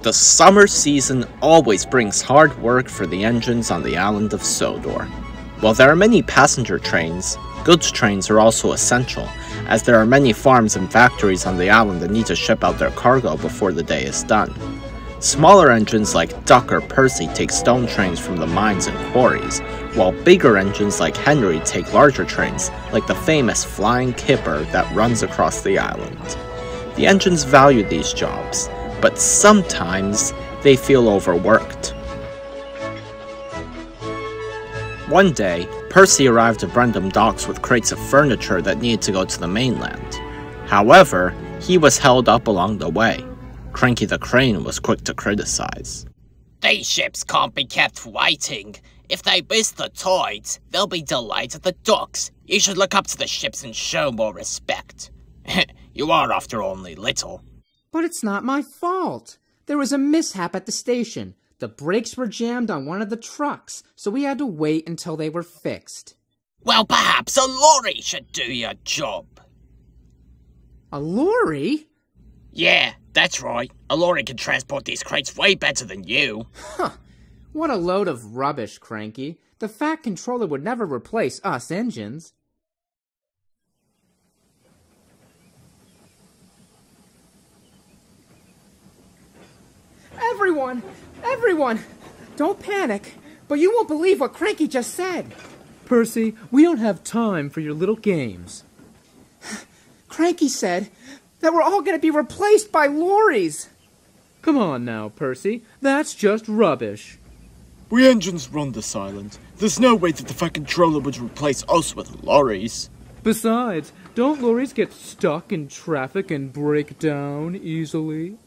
The summer season always brings hard work for the engines on the island of Sodor. While there are many passenger trains, goods trains are also essential, as there are many farms and factories on the island that need to ship out their cargo before the day is done. Smaller engines like Duck or Percy take stone trains from the mines and quarries, while bigger engines like Henry take larger trains, like the famous Flying Kipper that runs across the island. The engines value these jobs, but sometimes they feel overworked. One day, Percy arrived at Brendam Docks with crates of furniture that needed to go to the mainland. However, he was held up along the way. Cranky the Crane was quick to criticize. These ships can't be kept waiting. If they miss the tides, they'll be delayed at the docks. You should look up to the ships and show more respect. You are, after all, only little. But it's not my fault. There was a mishap at the station. The brakes were jammed on one of the trucks, so we had to wait until they were fixed. Well, perhaps a lorry should do your job. A lorry? Yeah, that's right. A lorry can transport these crates way better than you. Huh. What a load of rubbish, Cranky. The Fat Controller would never replace us engines. Everyone! Don't panic, but you won't believe what Cranky just said. Percy, we don't have time for your little games. Cranky said that we're all going to be replaced by lorries. Come on now, Percy. That's just rubbish. We engines run this island. There's no way that the Fat Controller would replace us with lorries. Besides, don't lorries get stuck in traffic and break down easily?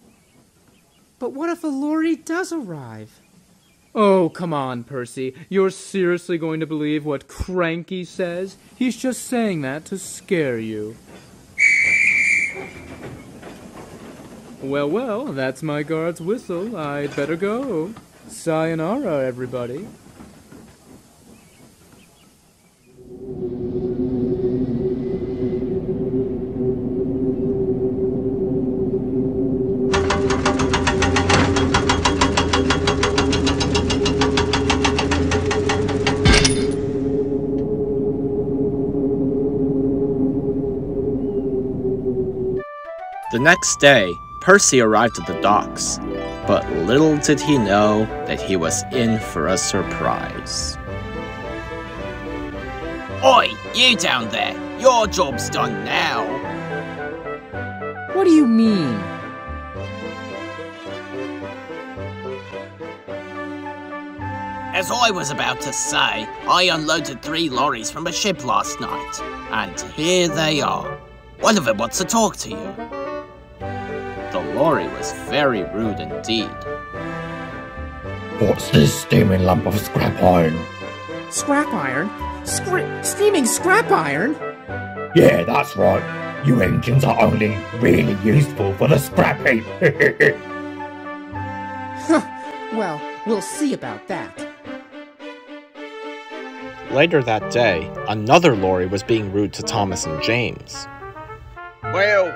But what if a lorry does arrive? Oh, come on, Percy. You're seriously going to believe what Cranky says? He's just saying that to scare you. Well, that's my guard's whistle. I'd better go. Sayonara, everybody. The next day, Percy arrived at the docks, but little did he know that he was in for a surprise. Oi, you down there! Your job's done now! What do you mean? As I was about to say, I unloaded 3 lorries from a ship last night, and here they are. One of them wants to talk to you. The lorry was very rude indeed. What's this steaming lump of scrap iron? Scrap iron? Steaming scrap iron? Yeah, that's right. You engines are only really useful for the scrap heap. Well, we'll see about that. Later that day, another lorry was being rude to Thomas and James. Well,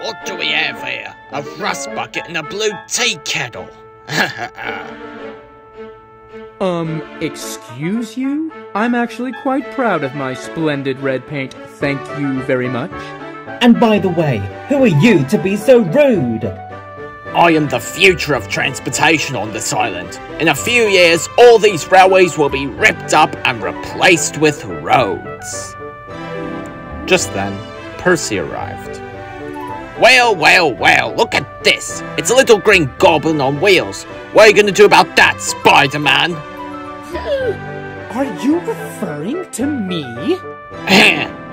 what do we have here? A rust bucket and a blue tea kettle. Excuse you? I'm actually quite proud of my splendid red paint, thank you very much. And by the way, who are you to be so rude? I am the future of transportation on this island. In a few years, all these railways will be ripped up and replaced with roads. Just then, Percy arrived. Well, look at this. It's a little green goblin on wheels. What are you going to do about that, Spider-Man? Are you referring to me?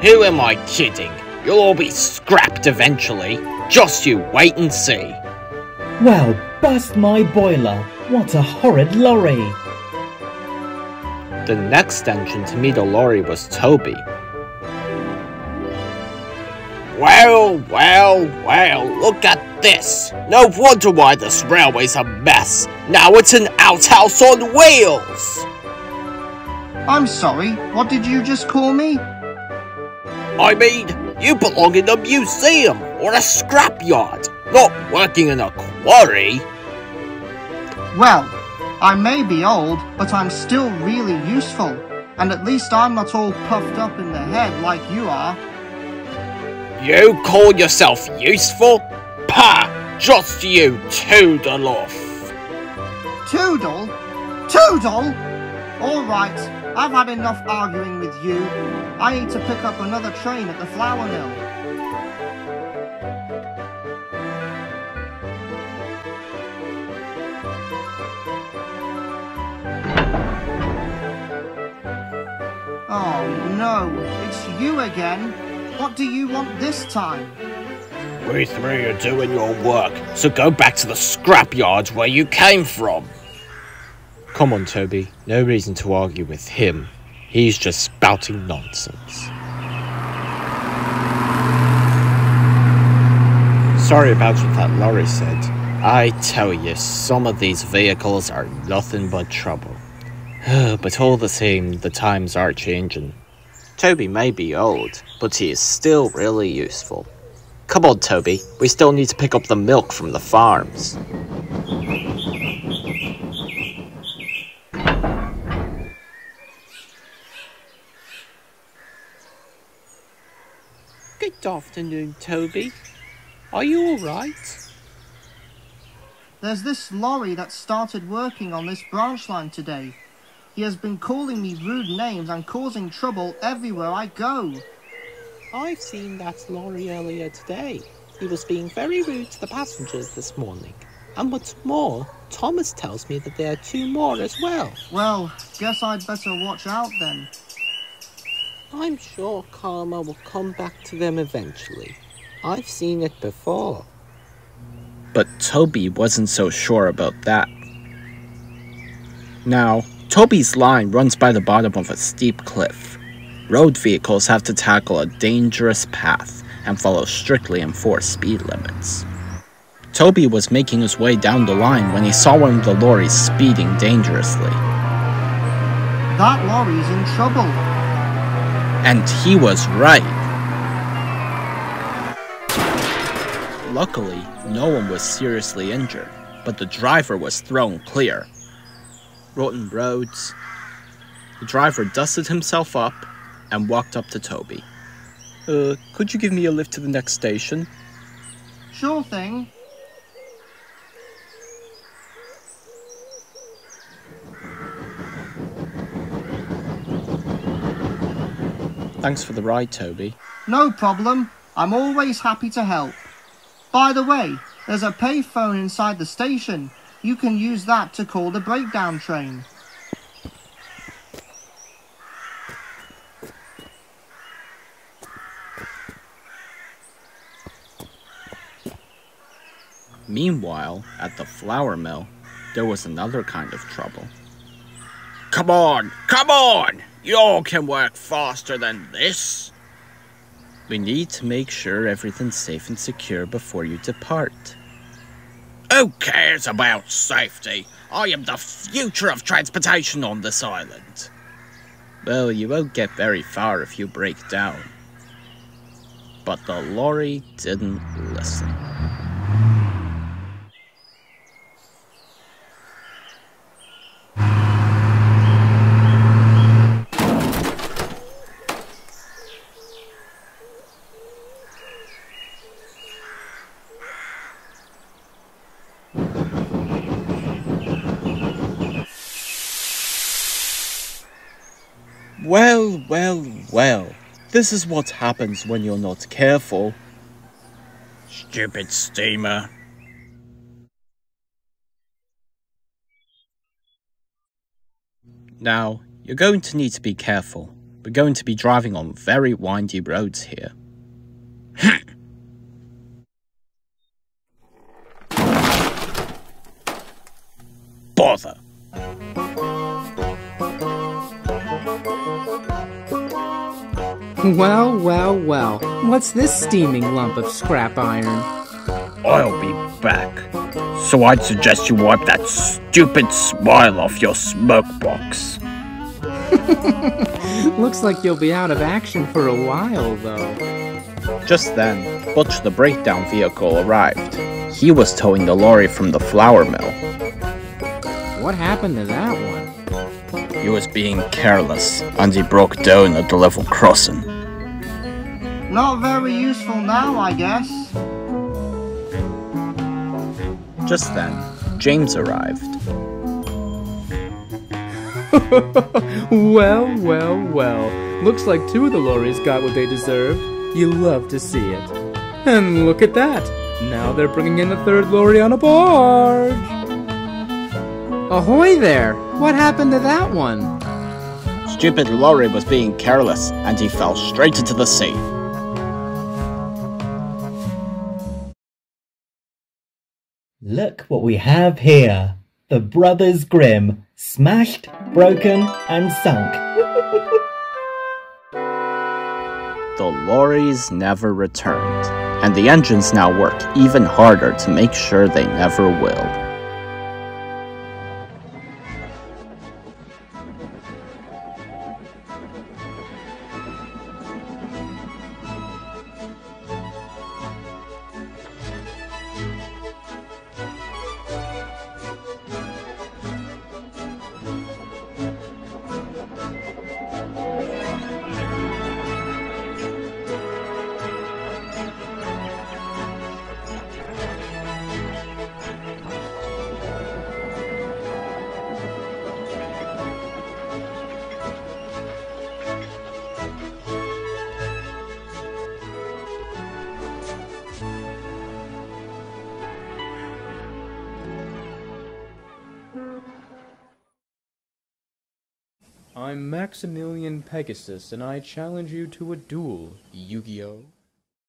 Who am I kidding? You'll all be scrapped eventually. Just you wait and see. Well, bust my boiler. What a horrid lorry. The next engine to meet a lorry was Toby. Well, look at this. No wonder why this railway's a mess. Now it's an outhouse on wheels. I'm sorry, what did you just call me? I mean, you belong in a museum or a scrapyard, not working in a quarry. Well, I may be old, but I'm still really useful. And at least I'm not all puffed up in the head like you are. You call yourself useful? Pah! Just you toodle off. Toodle? Toodle? Alright, I've had enough arguing with you. I need to pick up another train at the flour mill. Oh no, it's you again. What do you want this time? We three are doing your work, so go back to the scrapyard where you came from. Come on, Toby. No reason to argue with him. He's just spouting nonsense. Sorry about what that lorry said. I tell you, some of these vehicles are nothing but trouble. But all the same, the times are changing. Toby may be old, but he is still really useful. Come on, Toby. We still need to pick up the milk from the farms. Good afternoon, Toby. Are you alright? There's this lorry that started working on this branch line today. He has been calling me rude names and causing trouble everywhere I go. I've seen that lorry earlier today. He was being very rude to the passengers this morning. And what's more, Thomas tells me that there are 2 more as well. Well, guess I'd better watch out then. I'm sure karma will come back to them eventually. I've seen it before. But Toby wasn't so sure about that. Now, Toby's line runs by the bottom of a steep cliff. Road vehicles have to tackle a dangerous path and follow strictly enforced speed limits. Toby was making his way down the line when he saw one of the lorries speeding dangerously. That lorry's in trouble. And he was right. Luckily, no one was seriously injured, but the driver was thrown clear. Rotten roads. The driver dusted himself up and walked up to Toby. Could you give me a lift to the next station? Sure thing. Thanks for the ride, Toby. No problem. I'm always happy to help. By the way, there's a payphone inside the station. You can use that to call the breakdown train. Meanwhile, at the flour mill, there was another kind of trouble. Come on, come on! You all can work faster than this. We need to make sure everything's safe and secure before you depart. Who cares about safety? I am the future of transportation on this island. Well, you won't get very far if you break down. But the lorry didn't listen. Well. This is what happens when you're not careful. Stupid steamer. Now, you're going to need to be careful. We're going to be driving on very windy roads here. Bother. Well. What's this steaming lump of scrap iron? I'll be back. So I'd suggest you wipe that stupid smile off your smoke box. Looks like you'll be out of action for a while, though. Just then, Butch the breakdown vehicle arrived. He was towing the lorry from the flour mill. What happened to that one? He was being careless, and he broke down at the level crossing. Not very useful now, I guess. Just then, James arrived. Well. Looks like two of the lorries got what they deserved. You love to see it. And look at that! Now they're bringing in the third lorry on a barge! Ahoy there! What happened to that one? Stupid lorry was being careless, and he fell straight into the sea. Look what we have here. The Brothers Grimm, smashed, broken, and sunk. The lorries never returned, and the engines now work even harder to make sure they never will. I'm Maximilian Pegasus, and I challenge you to a duel, Yu-Gi-Oh!